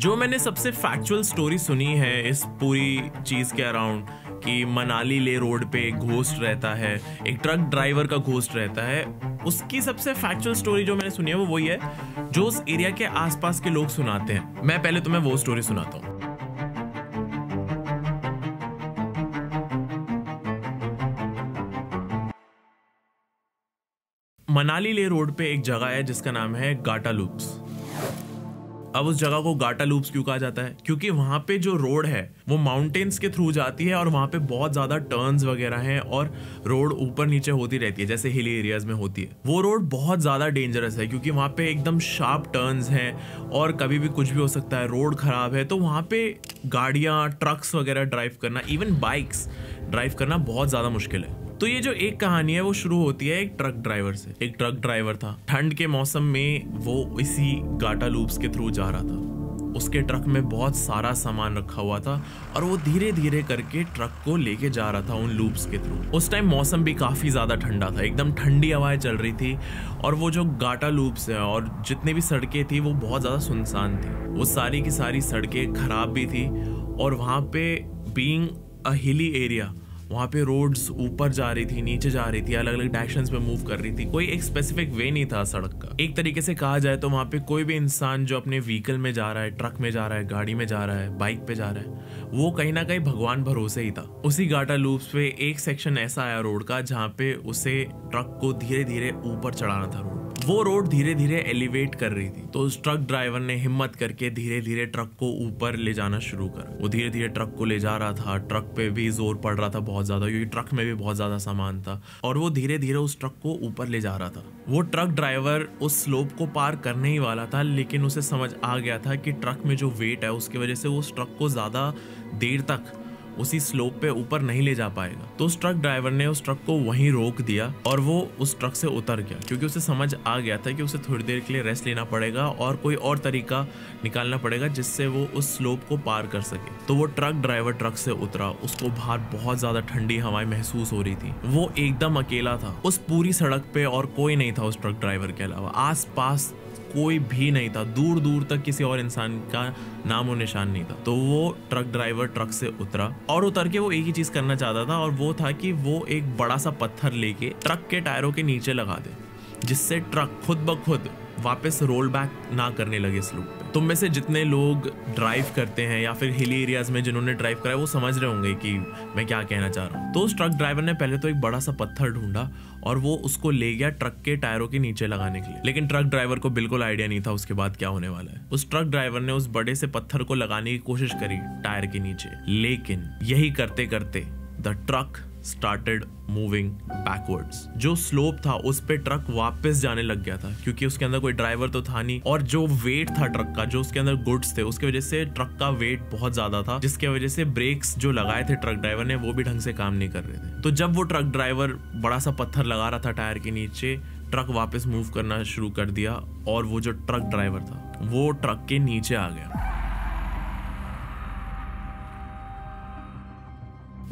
जो मैंने सबसे फैक्चुअल स्टोरी सुनी है इस पूरी चीज़ के अराउंड कि मनाली ले रोड पे एक घोस्ट रहता है, एक ट्रक ड्राइवर का घोस्ट रहता है, उसकी सबसे फैक्चुअल स्टोरी जो मैंने सुनी है वो वही है जो उस एरिया के आसपास के लोग सुनाते हैं। मैं पहले तुम्हें वो स्टोरी सुनाता हूँ। मनाली ले रोड पे एक जगह है जिसका नाम है गाटा लूप्स। अब उस जगह को गाटा लूप्स क्यों कहा जाता है? क्योंकि वहां पे जो रोड है वो माउंटेन्स के थ्रू जाती है और वहां पे बहुत ज्यादा टर्न्स वगैरह हैं और रोड ऊपर नीचे होती रहती है जैसे हिली एरियाज में होती है। वो रोड बहुत ज्यादा डेंजरस है क्योंकि वहां पे एकदम शार्प टर्न्स हैं और कभी भी कुछ भी हो सकता है। रोड खराब है तो वहां पे गाड़ियां, ट्रक्स वगैरह ड्राइव करना, इवन बाइक्स ड्राइव करना बहुत ज्यादा मुश्किल है। तो ये जो एक कहानी है वो शुरू होती है एक ट्रक ड्राइवर से। एक ट्रक ड्राइवर था, ठंड के मौसम में वो इसी गाटा लूप्स के थ्रू जा रहा था। उसके ट्रक में बहुत सारा सामान रखा हुआ था और वो धीरे धीरे करके ट्रक को लेके जा रहा था उन लूप्स के थ्रू। उस टाइम मौसम भी काफी ज्यादा ठंडा था, एकदम ठंडी हवाएं चल रही थी और वो जो गाटा लूप्स है और जितनी भी सड़कें थी वो बहुत ज्यादा सुनसान थी। वो सारी की सारी सड़कें खराब भी थी और वहां पे बीइंग अ हिली एरिया, वहाँ पे रोड्स ऊपर जा रही थी, नीचे जा रही थी, अलग अलग डायरेक्शंस में मूव कर रही थी। कोई एक स्पेसिफिक वे नहीं था सड़क का। एक तरीके से कहा जाए तो वहाँ पे कोई भी इंसान जो अपने व्हीकल में जा रहा है, ट्रक में जा रहा है, गाड़ी में जा रहा है, बाइक पे जा रहा है, वो कहीं ना कहीं भगवान भरोसे ही था। उसी गाटा लूप्स पे एक सेक्शन ऐसा आया रोड का जहाँ पे उसे ट्रक को धीरे धीरे ऊपर चढ़ाना था। वो रोड धीरे धीरे एलिवेट कर रही थी तो उस ट्रक ड्राइवर ने हिम्मत करके धीरे धीरे ट्रक को ऊपर ले जाना शुरू कर। वो धीरे धीरे ट्रक को ले जा रहा था। ट्रक पे भी जोर पड़ रहा था बहुत ज्यादा क्योंकि ट्रक में भी बहुत ज्यादा सामान था और वो धीरे धीरे उस ट्रक को ऊपर ले जा रहा था। वो ट्रक ड्राइवर उस स्लोप को पार करने ही वाला था लेकिन उसे समझ आ गया था कि ट्रक में जो वेट है उसकी वजह से वो उस ट्रक को ज्यादा देर तक उसी स्लोप पे ऊपर नहीं ले जा पाएगा। तो उस ट्रक ड्राइवर ने उस ट्रक को वहीं रोक दिया और वो उस ट्रक से उतर गया क्योंकि उसे समझ आ गया था कि उसे थोड़ी देर के लिए रेस्ट लेना पड़ेगा और कोई और तरीका निकालना पड़ेगा जिससे वो उस स्लोप को पार कर सके। तो वो ट्रक ड्राइवर ट्रक से उतरा। उसको बाहर बहुत ज्यादा ठंडी हवाएं महसूस हो रही थी। वो एकदम अकेला था उस पूरी सड़क पे और कोई नहीं था उस ट्रक ड्राइवर के अलावा। आस पास कोई भी नहीं था, दूर दूर तक किसी और इंसान का नाम और निशान नहीं था। तो वो ट्रक ड्राइवर ट्रक से उतरा और उतर के वो एक ही चीज करना चाहता था और वो था कि वो एक बड़ा सा पत्थर लेके ट्रक के टायरों के नीचे लगा दे जिससे ट्रक खुद ब खुद वापस रोल बैक ना करने लगे स्लूप पे। तुम में से जितने लोग ड्राइव करते हैं या फिर हिली एरियाज में जिन्होंने ड्राइव करा है वो समझ रहे होंगे कि मैं क्या कहना चाह रहा हूँ। तो उस ट्रक ड्राइवर ने पहले तो एक बड़ा सा पत्थर ढूंढा और वो उसको ले गया ट्रक के टायरों के नीचे लगाने के लिए। लेकिन ट्रक ड्राइवर को बिल्कुल आइडिया नहीं था उसके बाद क्या होने वाला है। उस ट्रक ड्राइवर ने उस बड़े से पत्थर को लगाने की कोशिश करी टायर के नीचे, लेकिन यही करते करते the truck started moving backwards. जो स्लोप था उस पे ट्रक वापस जाने लग गया था क्योंकि उसके अंदर कोई ड्राइवर तो था नहीं और जो वेट था ट्रक का, जो उसके अंदर गुड्स थे, उसकी वजह से ट्रक का वेट बहुत ज्यादा था जिसकी वजह से ब्रेक्स जो लगाए थे ट्रक ड्राइवर ने वो भी ढंग से काम नहीं कर रहे थे। तो जब वो ट्रक ड्राइवर बड़ा सा पत्थर लगा रहा था टायर के नीचे, ट्रक वापस मूव करना शुरू कर दिया और वो जो ट्रक ड्राइवर था वो ट्रक के नीचे आ गया।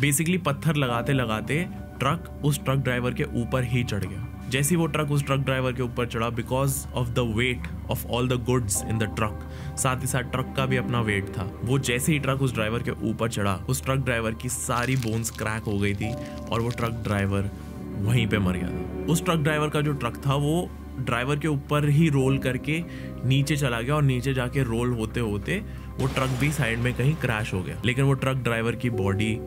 बेसिकली पत्थर लगाते लगाते ट्रक उस ट्रक ड्राइवर के ऊपर ही चढ़ गया। जैसे ही वो ट्रक उस ट्रक ड्राइवर के ऊपर चढ़ा, because of the weight of all the goods in the truck, साथ ही साथ ट्रक का भी अपना वेट था, वो जैसे ही ट्रक उस ड्राइवर के ऊपर चढ़ा उस ट्रक ड्राइवर की सारी बोन्स क्रैक हो गई थी और वो ट्रक ड्राइवर वहीं पे मर गया था। उस ट्रक ड्राइवर का जो ट्रक था वो ड्राइवर के ऊपर ही रोल करके नीचे चला गया और नीचे जाके रोल होते होते वो ट्रक भी साइड में कहीं क्रैश हो गया। लेकिन वो ट्रक ड्राइवर की बॉडी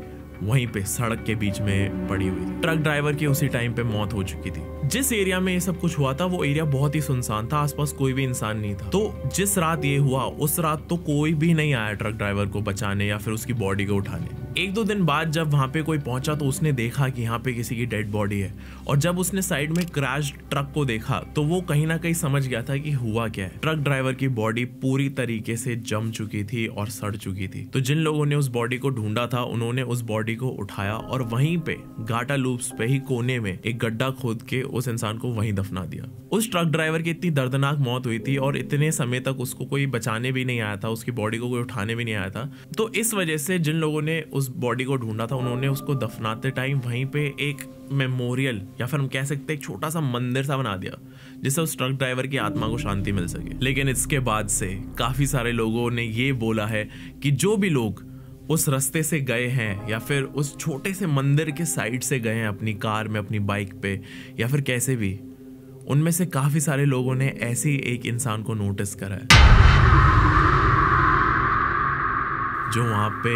वहीं पे सड़क के बीच में पड़ी हुई थी। ट्रक ड्राइवर की उसी टाइम पे मौत हो चुकी थी। जिस एरिया में ये सब कुछ हुआ था वो एरिया बहुत ही सुनसान था, आसपास कोई भी इंसान नहीं था। तो जिस रात ये हुआ उस रात तो कोई भी नहीं आया ट्रक ड्राइवर को बचाने या फिर उसकी बॉडी को उठाने। एक दो दिन बाद जब वहां पे कोई पहुंचा तो उसने देखा कि यहाँ पे किसी की डेड बॉडी है और जब उसने साइड में क्रैश ट्रक को देखा तो वो कहीं ना कहीं समझ गया था कि हुआ क्या है। ट्रक ड्राइवर की बॉडी पूरी तरीके से जम चुकी थी और सड़ चुकी थी। तो जिन लोगों ने उस बॉडी को ढूंढा था उन्होंने उस बॉडी को उठाया और वहीं पे गाटा लूप्स पे ही कोने में एक गड्ढा खोद के उस इंसान को वहीं दफना दिया। उस ट्रक ड्राइवर की इतनी दर्दनाक मौत हुई थी और इतने समय तक उसको कोई बचाने भी नहीं आया था, उसकी बॉडी को कोई उठाने भी नहीं आया था। तो इस वजह से जिन लोगों ने उस बॉडी को ढूंढा था, उन्होंने उसको दफनाते टाइम वहीं पे एक मेमोरियल या फिर हम कह सकते हैं एक छोटा सा मंदिर सा बना दिया जिससे उस ट्रक ड्राइवर की आत्मा को शांति मिल सके। लेकिन इसके बाद से काफ़ी सारे लोगों ने ये बोला है कि जो भी लोग उस रास्ते से गए हैं या फिर उस छोटे से मंदिर के साइड से गए हैं अपनी कार में, अपनी बाइक पे या फिर कैसे भी, उनमें से काफ़ी सारे लोगों ने ऐसे ही एक इंसान को नोटिस करा है जो वहाँ पे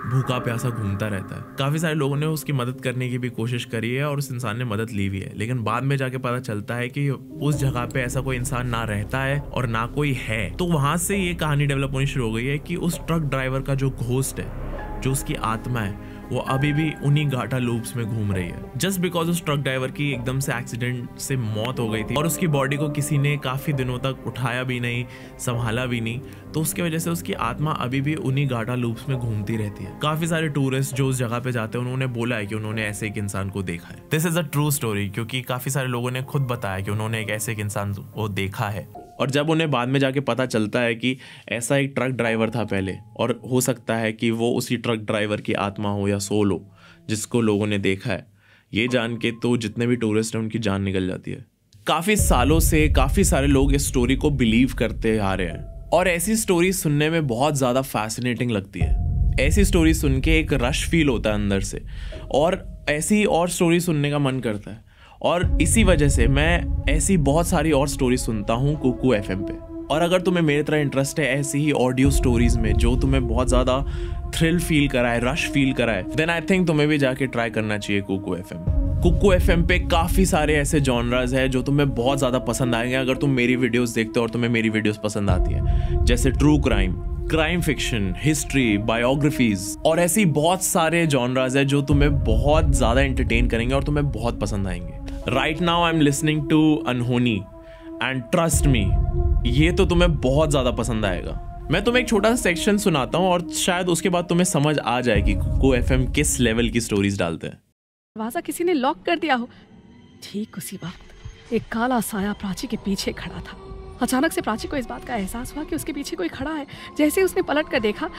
भूखा प्यासा घूमता रहता है। काफ़ी सारे लोगों ने उसकी मदद करने की भी कोशिश करी है और उस इंसान ने मदद ली भी है, लेकिन बाद में जाके पता चलता है कि उस जगह पे ऐसा कोई इंसान ना रहता है और ना कोई है। तो वहाँ से ये कहानी डेवलप होनी शुरू हो गई है कि उस ट्रक ड्राइवर का जो घोस्ट है, जो उसकी आत्मा है, वो अभी भी उन्हीं घाटा लूप्स में घूम रही है। जस्ट बिकॉज उस ट्रक ड्राइवर की एकदम से एक्सीडेंट से मौत हो गई थी और उसकी बॉडी को किसी ने काफ़ी दिनों तक उठाया भी नहीं, संभाला भी नहीं, तो उसकी वजह से उसकी आत्मा अभी भी उन्हीं घाटा लूप्स में घूमती रहती है। काफ़ी सारे टूरिस्ट जो उस जगह पे जाते हैं उन्होंने बोला है कि उन्होंने ऐसे एक इंसान को देखा है। This is a true story, क्योंकि काफ़ी सारे लोगों ने खुद बताया कि उन्होंने एक ऐसे एक इंसान को देखा है। और जब उन्हें बाद में जाके पता चलता है कि ऐसा एक ट्रक ड्राइवर था पहले, और हो सकता है कि वो उसी ट्रक ड्राइवर की आत्मा हो या सोल हो जिसको लोगों ने देखा है, ये जान के तो जितने भी टूरिस्ट हैं उनकी जान निकल जाती है। काफ़ी सालों से काफ़ी सारे लोग इस स्टोरी को बिलीव करते आ रहे हैं और ऐसी स्टोरी सुनने में बहुत ज़्यादा फैसिनेटिंग लगती है। ऐसी स्टोरी सुन के एक रश फील होता है अंदर से और ऐसी और स्टोरी सुनने का मन करता है। और इसी वजह से मैं ऐसी बहुत सारी और स्टोरी सुनता हूँ कुकू एफएम पे। और अगर तुम्हें मेरी तरह इंटरेस्ट है ऐसी ही ऑडियो स्टोरीज में जो तुम्हें बहुत ज़्यादा थ्रिल फील कराए, रश फील कराए, देन आई थिंक तुम्हें भी जाके ट्राई करना चाहिए कुकू एफएम। कुकू एफएम पे काफ़ी सारे ऐसे जॉनराज है जो तुम्हें बहुत ज़्यादा पसंद आएंगे अगर तुम मेरी वीडियोस देखते हो और तुम्हें मेरी वीडियोस पसंद आती है, जैसे true crime, crime fiction, history, biographies और ऐसी बहुत सारे जॉनराज है जो तुम्हें बहुत ज़्यादा एंटरटेन करेंगे और तुम्हें बहुत पसंद आएंगे। Right now I am listening to Anhoni and trust me, ये तो तुम्हें बहुत ज़्यादा पसंद आएगा। मैं तुम्हें एक छोटा सा सेक्शन सुनाता हूँ और शायद उसके बाद तुम्हें समझ आ जाए कि कुकू एफएम किस लेवल की स्टोरीज डालते हैं। दरवाजा किसी ने लॉक कर दिया हो। ठीक उसी वक्त एक काला साया प्राची के पीछे खड़ा था। अचानक से प्राची को इस बात का एहसास हुआ कि उसके पीछे कोई खड़ा है। जैसे ही उसने पलट कर देखा,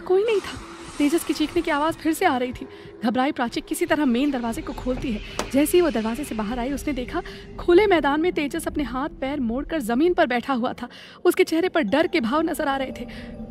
कोई नहीं था। तेजस की चीखने की आवाज़ फिर से आ रही थी। घबराई प्राची किसी तरह मेन दरवाजे को खोलती है। जैसे ही वो दरवाजे से बाहर आई, उसने देखा खुले मैदान में तेजस अपने हाथ पैर मोड़कर जमीन पर बैठा हुआ था। उसके चेहरे पर डर के भाव नजर आ रहे थे।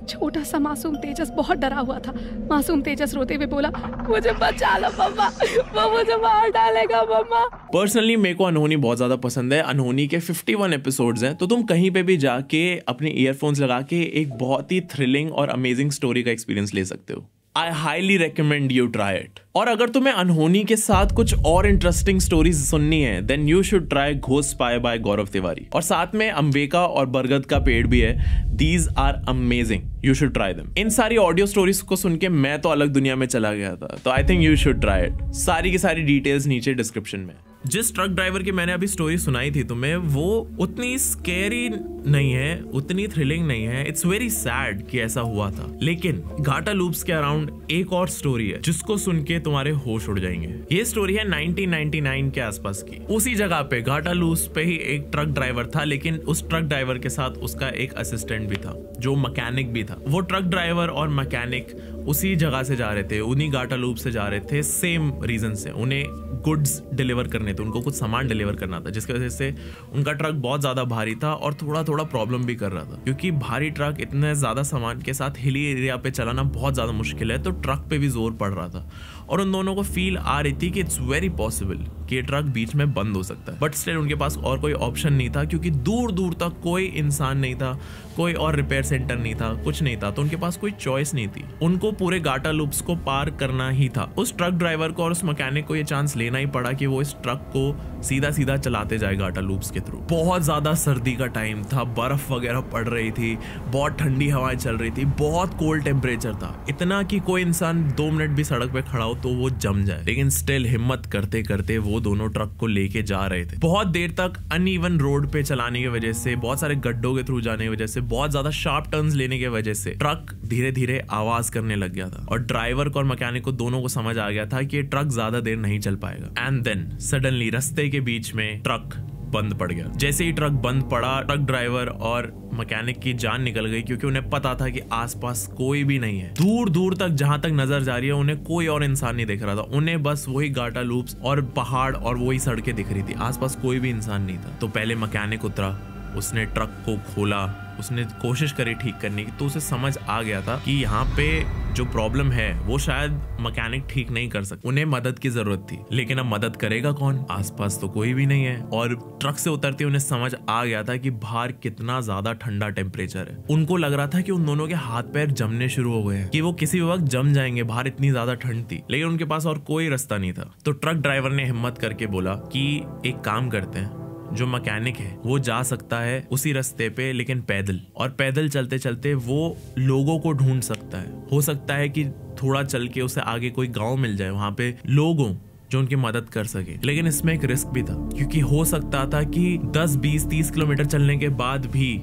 छोटा सा मासूम तेजस बहुत डरा हुआ था। मासूम तेजस रोते हुए बोला, मुझे बचा लो मम्मा, वो मुझे मार डालेगा मम्मा। पर्सनली मेरे को अनहोनी बहुत ज़्यादा पसंद है। अनहोनी के 51 एपिसोड्स हैं, तो तुम कहीं पे भी जाके अपने ईयरफोन्स लगा के एक बहुत ही थ्रिलिंग और अमेजिंग स्टोरी का एक्सपीरियंस ले सकते हो। I highly recommend you try it. और अगर तुम्हें अनहोनी के साथ कुछ और इंटरेस्टिंग स्टोरीज सुननी है, then you should try ghost spy by Gaurav Tiwari. और साथ में अम्बेका और बरगद का पेड़ भी है। These are amazing, you should try them. इन सारी ऑडियो स्टोरीज को सुन के मैं तो अलग दुनिया में चला गया था, तो I think you should try it. सारी की सारी डिटेल्स नीचे डिस्क्रिप्शन में। जिस ट्रक ड्राइवर की मैंने अभी स्टोरी सुनाई थी तुम्हें, वो उतनी स्कैरी नहीं है, उतनी थ्रिलिंग नहीं है। इट्स वेरी सैड कि ऐसा हुआ था। लेकिन घाटा लूप्स के अराउंड एक और स्टोरी है जिसको सुन के तुम्हारे होश उड़ जाएंगे। ये स्टोरी है 1999 के आसपास की। उसी जगह पे घाटा लूप्स पे ही एक ट्रक ड्राइवर था, लेकिन उस ट्रक ड्राइवर के साथ उसका एक असिस्टेंट भी था जो मैकेनिक भी था। वो ट्रक ड्राइवर और मैकेनिक उसी जगह से जा रहे थे, उन्हीं घाटा लूप से जा रहे थे, सेम रीजन से। उन्हें गुड्स डिलीवर करने थे, उनको कुछ सामान डिलीवर करना था, जिसकी वजह से उनका ट्रक बहुत ज़्यादा भारी था और थोड़ा थोड़ा प्रॉब्लम भी कर रहा था, क्योंकि भारी ट्रक इतने ज़्यादा सामान के साथ हिली एरिया पे चलाना बहुत ज़्यादा मुश्किल है, तो ट्रक पे भी जोर पड़ रहा था। और उन दोनों को फील आ रही थी कि इट्स वेरी पॉसिबल कि ये ट्रक बीच में बंद हो सकता है, बट स्टिल उनके पास और कोई ऑप्शन नहीं था, क्योंकि दूर दूर तक कोई इंसान नहीं था, कोई और रिपेयर सेंटर नहीं था, कुछ नहीं था, तो उनके पास कोई चॉइस नहीं थी। उनको पूरे घाटा लूप्स को पार करना ही था। उस ट्रक ड्राइवर को और उस मैकेनिक को ये चांस लेना ही पड़ा कि वो इस ट्रक को सीधा सीधा चलाते जाए घाटा लूप्स के थ्रू। बहुत ज्यादा सर्दी का टाइम था, बर्फ वगैरह पड़ रही थी, बहुत ठंडी हवाएं चल रही थी, बहुत कोल्ड टेम्परेचर था, इतना कि कोई इंसान 2 मिनट भी सड़क पे खड़ा हो तो वो जम जाए। लेकिन स्टिल हिम्मत करते करते वो दोनों ट्रक को लेके जा रहे थे। बहुत देर तक अनइवन रोड पे चलाने की वजह से, बहुत सारे गड्ढों के थ्रू जाने की वजह से, बहुत ज्यादा शार्प टर्न्स लेने की वजह से ट्रक धीरे धीरे आवाज करने लग गया था। और ड्राइवर को और मैकेनिक को दोनों को समझ आ गया था कि ये ट्रक ज्यादा देर नहीं चल पाएगा। एंड देन सडनली रास्ते के बीच में ट्रक बंद पड़ गया। जैसे ही ट्रक बंद पड़ा, ट्रक ड्राइवर और मैकेनिक की जान निकल गई, क्योंकि उन्हें पता था कि आसपास कोई भी नहीं है। दूर दूर तक जहां तक नजर जा रही है उन्हें कोई और इंसान नहीं दिख रहा था। उन्हें बस वही गाटा लूप्स और पहाड़ और वही सड़कें दिख रही थी, आसपास कोई भी इंसान नहीं था। तो पहले मैकेनिक उतरा, उसने ट्रक को खोला, उसने कोशिश करी ठीक करने की, तो उसे समझ आ गया था कि यहाँ पे जो प्रॉब्लम है वो शायद मैकेनिक ठीक नहीं कर सकता। उन्हें मदद की जरूरत थी, लेकिन अब मदद करेगा कौन? आसपास तो कोई भी नहीं है। और ट्रक से उतरते उन्हें समझ आ गया था कि बाहर कितना ज्यादा ठंडा टेम्परेचर है। उनको लग रहा था कि उन दोनों के हाथ पैर जमने शुरू हो गए हैं, कि वो किसी वक्त जम जाएंगे, बाहर इतनी ज्यादा ठंड थी। लेकिन उनके पास और कोई रास्ता नहीं था। तो ट्रक ड्राइवर ने हिम्मत करके बोला कि एक काम करते हैं, जो मैकेनिक है वो जा सकता है उसी रास्ते पे, लेकिन पैदल, और पैदल चलते चलते वो लोगों को ढूंढ सकता है। हो सकता है कि थोड़ा चल के उसे आगे कोई गांव मिल जाए, वहां पे लोग हों जो उनकी मदद कर सके। लेकिन इसमें एक रिस्क भी था, क्योंकि हो सकता था कि 10, 20, 30 किलोमीटर चलने के बाद भी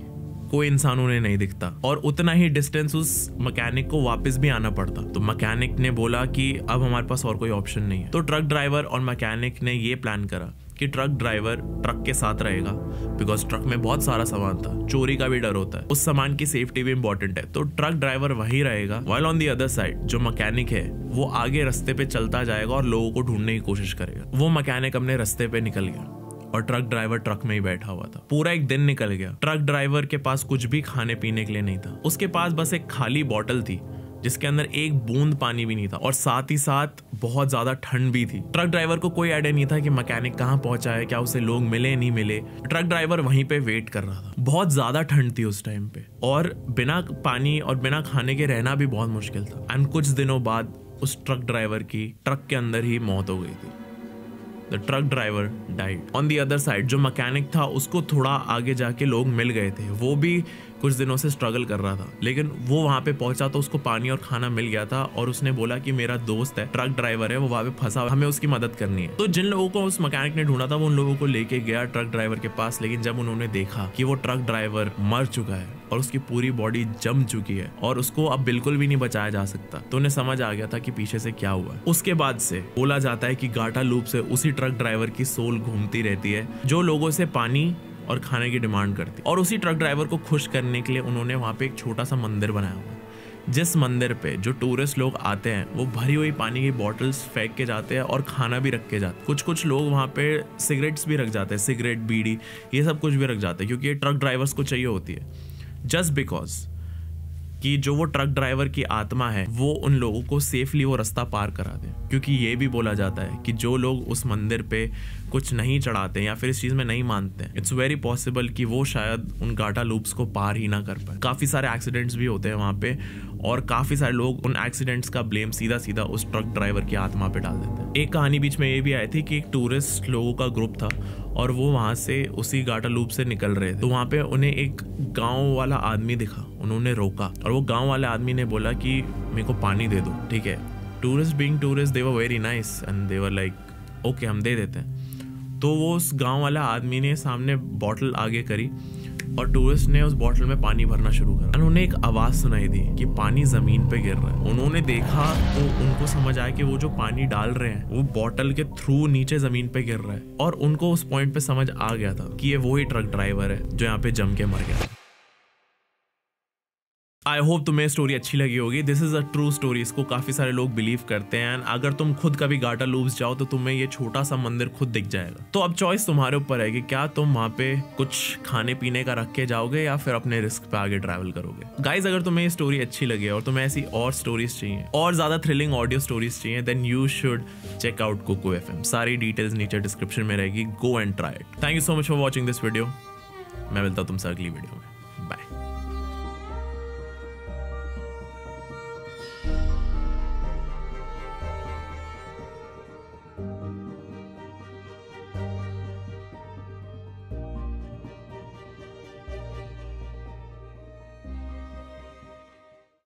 कोई इंसान उन्हें नहीं दिखता और उतना ही डिस्टेंस उस मैकेनिक को वापस भी आना पड़ता। तो मैकेनिक ने बोला कि अब हमारे पास और कोई ऑप्शन नहीं है। तो ट्रक ड्राइवर और मैकेनिक ने ये प्लान करा कि ट्रक ड्राइवर ट्रक के साथ रहेगा, बिकॉज ट्रक में बहुत सारा सामान था, चोरी का भी डर होता है, उस सामान की सेफ्टी भी इंपॉर्टेंट है। तो ट्रक ड्राइवर वहीं रहेगा, while on the other side जो मैकेनिक है वो आगे रास्ते पे चलता जाएगा और लोगों को ढूंढने की कोशिश करेगा। वो मैकेनिक अपने रास्ते पे निकल गया और ट्रक ड्राइवर ट्रक में ही बैठा हुआ था। पूरा एक दिन निकल गया। ट्रक ड्राइवर के पास कुछ भी खाने पीने के लिए नहीं था। उसके पास बस एक खाली बॉटल थी जिसके अंदर एक बूंद पानी भी नहीं था, और साथ ही साथ बहुत ज्यादा ठंड भी थी। ट्रक ड्राइवर को कोई आइडिया नहीं था कि मैकेनिक कहाँ पहुंचा है, क्या उसे लोग मिले नहीं मिले। ट्रक ड्राइवर वहीं पे वेट कर रहा था। बहुत ज्यादा ठंड थी उस टाइम पे, और बिना पानी और बिना खाने के रहना भी बहुत मुश्किल था। एंड कुछ दिनों बाद उस ट्रक ड्राइवर की ट्रक के अंदर ही मौत हो गई थी। The truck driver died. On the other side जो मैकेनिक था उसको थोड़ा आगे जाके लोग मिल गए थे। वो भी कुछ दिनों से स्ट्रगल कर रहा था, लेकिन वो वहां पे पहुंचा तो उसको पानी और खाना मिल गया था, और उसने बोला कि मेरा दोस्त है, ट्रक ड्राइवर है, वो वहां पे फंसा, हमें उसकी मदद करनी है। तो जिन लोगों को उस मैकेनिक ने ढूंढा था वो उन लोगों को लेके गया ट्रक ड्राइवर के पास। लेकिन जब उन्होंने देखा कि वो ट्रक ड्राइवर मर चुका है और उसकी पूरी बॉडी जम चुकी है और उसको अब बिल्कुल भी नहीं बचाया जा सकता, तो उन्हें समझ आ गया था कि पीछे से क्या हुआ। उसके बाद से बोला जाता है कि गाटा लूप से उसी ट्रक ड्राइवर की सोल घूमती रहती है जो लोगों से पानी और खाने की डिमांड करती। और उसी ट्रक ड्राइवर को खुश करने के लिए उन्होंने वहां पे एक छोटा सा मंदिर बनाया हुआ, जिस मंदिर पे जो टूरिस्ट लोग आते हैं वो भरी हुई पानी की बॉटल्स फेंक के जाते हैं और खाना भी रख के जाते हैं। कुछ लोग वहाँ पे सिगरेट्स भी रख जाते हैं, सिगरेट, बीड़ी, ये सब कुछ भी रख जाते हैं, क्योंकि ये ट्रक ड्राइवर्स को चाहिए होती है। जस्ट बिकॉज कि जो वो ट्रक ड्राइवर की आत्मा है वो उन लोगों को सेफली वो रास्ता पार करा दे। क्योंकि ये भी बोला जाता है कि जो लोग उस मंदिर पे कुछ नहीं चढ़ाते या फिर इस चीज में नहीं मानते, इट्स वेरी पॉसिबल कि वो शायद उन गाटा लूप्स को पार ही ना कर पाए। काफी सारे एक्सीडेंट्स भी होते हैं वहां पे, और काफी सारे लोग उन एक्सीडेंट्स का ब्लेम सीधा सीधा उस ट्रक ड्राइवर की आत्मा पे डाल देते हैं। एक कहानी बीच में ये भी आई थी कि एक टूरिस्ट लोगों का ग्रुप था और वो वहां से उसी गाटा लूप से निकल रहे थे। तो वहां पे उन्हें एक गांव वाला आदमी दिखा, उन्होंने रोका और वो गांव वाले आदमी ने बोला कि मेरे को पानी दे दो। ठीक है, tourist being tourist they were very nice and they were like okay हम दे देते हैं। तो वो उस गांव वाला आदमी ने सामने बॉटल आगे करी और टूरिस्ट ने उस बॉटल में पानी भरना शुरू करा। उन्होंने एक आवाज सुनाई दी कि पानी जमीन पे गिर रहा है। उन्होंने देखा तो उनको समझ आया कि वो जो पानी डाल रहे हैं वो बॉटल के थ्रू नीचे जमीन पे गिर रहा है, और उनको उस पॉइंट पे समझ आ गया था कि ये वही ट्रक ड्राइवर है जो यहाँ पे जम के मर गया। आई होप तुम्हें स्टोरी अच्छी लगी होगी। This is a true story, इसको काफी सारे लोग बिलीव करते हैं। अगर तुम खुद कभी गाटा लूप्स जाओ तो तुम्हें ये छोटा सा मंदिर खुद दिख जाएगा। तो अब चॉइस तुम्हारे ऊपर है कि क्या तुम वहां पे कुछ खाने पीने का रख के जाओगे या फिर अपने रिस्क पे आगे ट्रैवल करोगे। गाइज, अगर तुम्हें ये स्टोरी अच्छी लगी और तुम्हें ऐसी और स्टोरीज चाहिए और ज्यादा थ्रिलिंग ऑडियो स्टोरीज चाहिए, then you should check out Kuku FM। सारी डिटेल्स नीचे डिस्क्रिप्शन में रहेगी, go and try it. Thank you so much for watching this video. मैं मिलता हूं तुमसे अगली वीडियो में।